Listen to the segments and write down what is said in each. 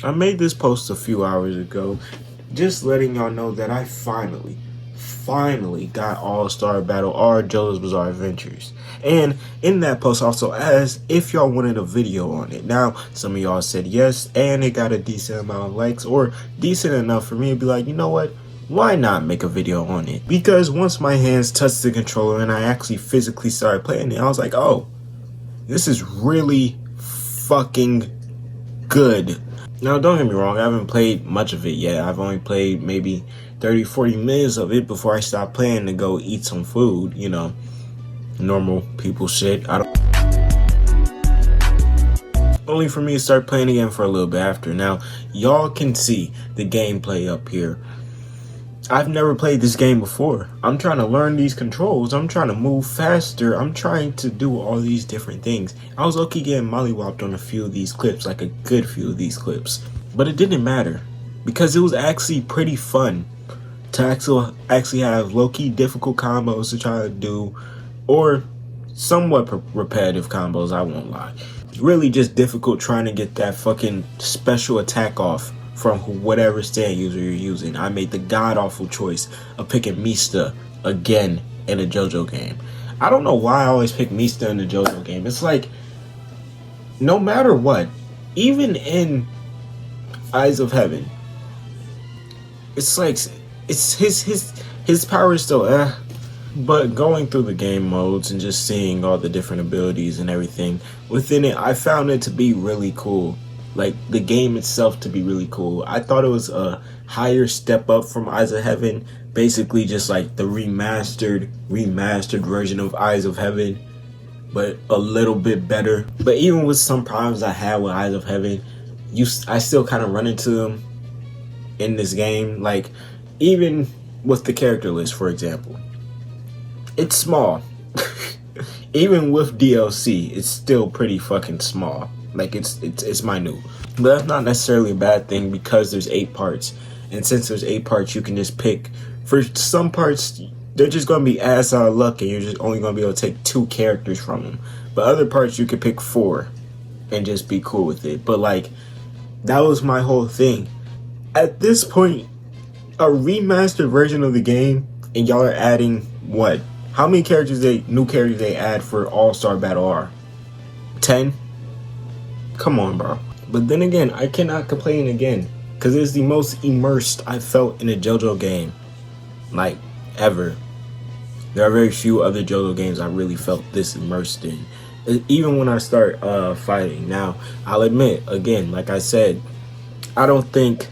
I made this post a few hours ago, just letting y'all know that I finally got All-Star Battle R JoJo's Bizarre Adventures. And in that post also asked if y'all wanted a video on it. Now, some of y'all said yes, and it got a decent amount of likes, or decent enough for me to be like, you know what? Why not make a video on it? Because once my hands touched the controller and I actually physically started playing it, I was like, oh, this is really fucking good. Now, don't get me wrong, I haven't played much of it yet. I've only played maybe 30-40 minutes of it before I stopped playing to go eat some food, you know, normal people shit. Only for me to start playing again for a little bit after. Now, y'all can see the gameplay up here. I've never played this game before. I'm trying to learn these controls. I'm trying to move faster. I'm trying to do all these different things. I was low-key getting mollywopped on a few of these clips, like a good few of these clips. But it didn't matter, because it was actually pretty fun to actually have low-key difficult combos to try to do, or somewhat repetitive combos, I won't lie. Really just difficult trying to get that fucking special attack off from whatever stand user you're using. I made the god-awful choice of picking Mista again in a JoJo game. I don't know why I always pick Mista in a JoJo game. It's like, no matter what, even in Eyes of Heaven, it's like, it's his power is still but going through the game modes and just seeing all the different abilities and everything within it, I found it to be really cool. Like, the game itself to be really cool. I thought it was a higher step up from Eyes of Heaven. Basically just like the remastered version of Eyes of Heaven, but a little bit better. But even with some problems I had with Eyes of Heaven, I still kind of run into them in this game. Like, even with the character list, for example, it's small. Even with DLC, it's still pretty fucking small. Like, it's minute. But that's not necessarily a bad thing, because there's 8 parts. And since there's 8 parts, you can just pick. For some parts, they're just going to be ass out of luck, and you're just only going to be able to take 2 characters from them. But other parts, you could pick 4 and just be cool with it. But, like, that was my whole thing. At this point, a remastered version of the game, and y'all are adding what? How many new characters they add for All-Star Battle R? 10? Come on, bro. But then again, I cannot complain again, because it's the most immersed I felt in a JoJo game, like, ever. There are very few other JoJo games I really felt this immersed in, even when I start fighting. Now, I'll admit, again, like I said, I don't think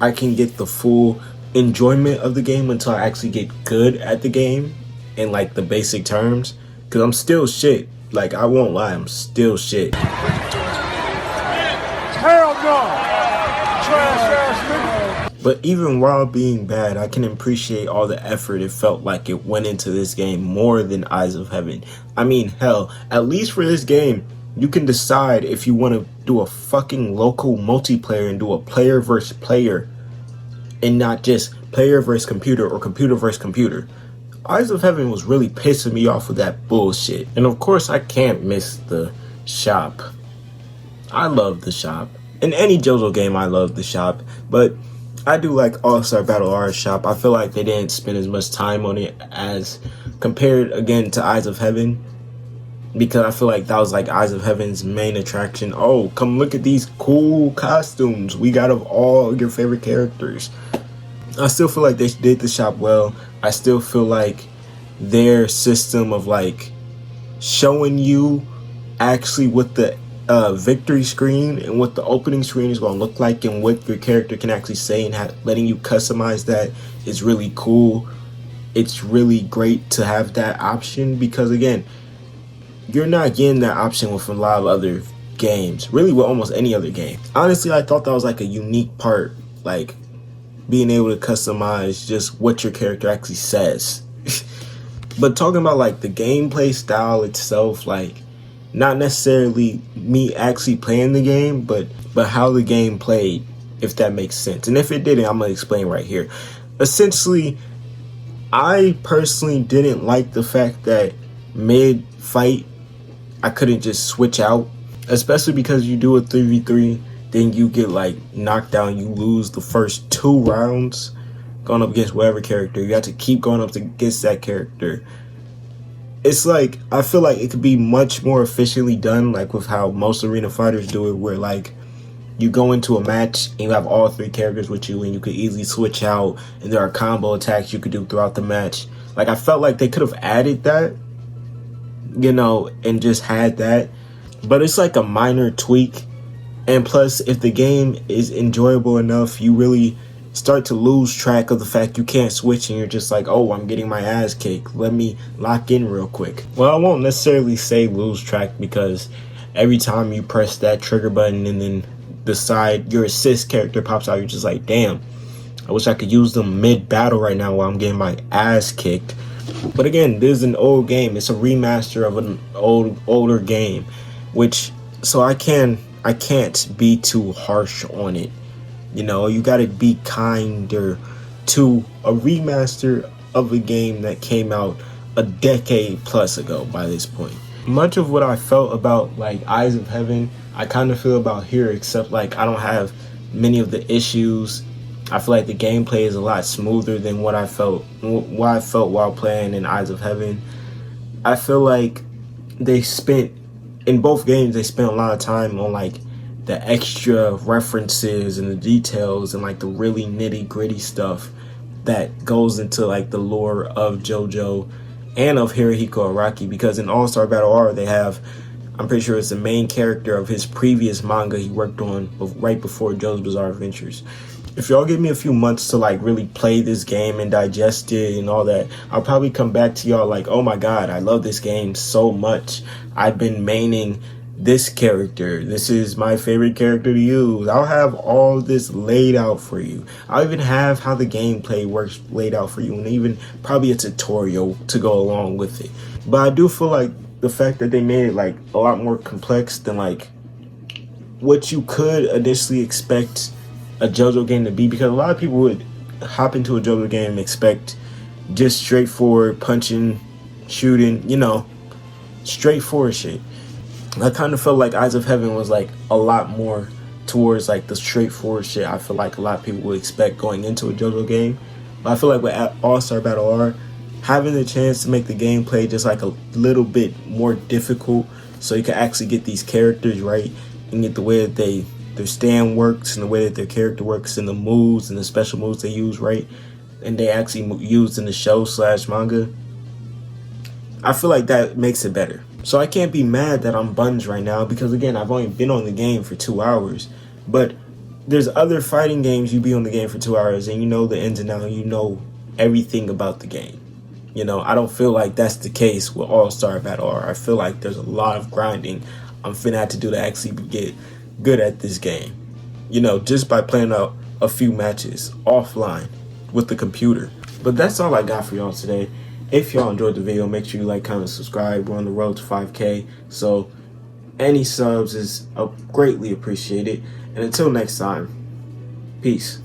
I can get the full enjoyment of the game until I actually get good at the game in, like, the basic terms, because I'm still shit. Like, I won't lie, I'm still shit. Hell no! Trash ass nigga! But even while being bad, I can appreciate all the effort it felt like it went into this game more than Eyes of Heaven. I mean, hell, at least for this game, you can decide if you want to do a fucking local multiplayer and do a player versus player, and not just player versus computer or computer versus computer. Eyes of Heaven was really pissing me off with that bullshit. And of course, I can't miss the shop. I love the shop. In any JoJo game, I love the shop. But I do like All-Star Battle R shop. I feel like they didn't spend as much time on it as compared, again, to Eyes of Heaven. Because I feel like that was like Eyes of Heaven's main attraction. Oh, come look at these cool costumes we got of all your favorite characters. I still feel like they did the shop well. I still feel like their system of, like, showing you actually what the victory screen and what the opening screen is going to look like and what your character can actually say, and letting you customize that is really cool. It's really great to have that option, because, again, you're not getting that option with a lot of other games. Really, with almost any other game. Honestly, I thought that was, like, a unique part. Like, being able to customize just what your character actually says. But talking about, like, the gameplay style itself, like, not necessarily me actually playing the game, but how the game played, if that makes sense. And if it didn't, I'm going to explain right here. Essentially, I personally didn't like the fact that mid-fight, I couldn't just switch out. Especially because you do a 3v3 then you get like knocked down, you lose the first 2 rounds going up against whatever character. You have to keep going up against that character. It's like, I feel like it could be much more efficiently done, like with how most arena fighters do it, where like you go into a match and you have all 3 characters with you and you could easily switch out, and there are combo attacks you could do throughout the match. Like, I felt like they could have added that, you know, and just had that. But it's like a minor tweak. And plus, if the game is enjoyable enough, you really start to lose track of the fact you can't switch and you're just like, oh, I'm getting my ass kicked. Let me lock in real quick. Well, I won't necessarily say lose track, because every time you press that trigger button and then the side, your assist character pops out, you're just like, damn, I wish I could use them mid-battle right now while I'm getting my ass kicked. But again, this is an old game. It's a remaster of an older game, which, so I can't be too harsh on it. You know, you gotta be kinder to a remaster of a game that came out a decade plus ago by this point. Much of what I felt about like Eyes of Heaven, I kind of feel about here, except like I don't have many of the issues. I feel like the gameplay is a lot smoother than what I felt while playing in Eyes of Heaven. I feel like in both games they spent a lot of time on like the extra references and the details and like the really nitty gritty stuff that goes into like the lore of JoJo and of Hirohiko Araki, because in All-Star Battle R they have, I'm pretty sure it's the main character of his previous manga he worked on right before JoJo's Bizarre Adventures. If y'all give me a few months to like really play this game and digest it and all that, I'll probably come back to y'all like, oh my god, I love this game so much. I've been maining this character. This is my favorite character to use. I'll have all this laid out for you. I'll even have how the gameplay works laid out for you, and even probably a tutorial to go along with it. But I do feel like the fact that they made it like a lot more complex than like what you could initially expect a JoJo game to be, because a lot of people would hop into a JoJo game and expect just straightforward punching, shooting, you know, straightforward shit. I kind of felt like Eyes of Heaven was like a lot more towards like the straightforward shit I feel like a lot of people would expect going into a JoJo game. But I feel like with All-Star Battle R, having the chance to make the gameplay just like a little bit more difficult, so you can actually get these characters right and get the way that their stand works and the way that their character works and the moves and the special moves they use right, and they actually used in the show / manga. I feel like that makes it better. So I can't be mad that I'm bunged right now, because again, I've only been on the game for 2 hours. But there's other fighting games you be on the game for 2 hours and you know the ins and outs, you know everything about the game. You know, I don't feel like that's the case with All-Star Battle R. I feel like there's a lot of grinding I'm finna have to do to actually get good at this game. You know, just by playing a few matches offline with the computer. But that's all I got for y'all today. If y'all enjoyed the video, make sure you like, comment, subscribe. We're on the road to 5K. So any subs is greatly appreciated. And until next time, peace.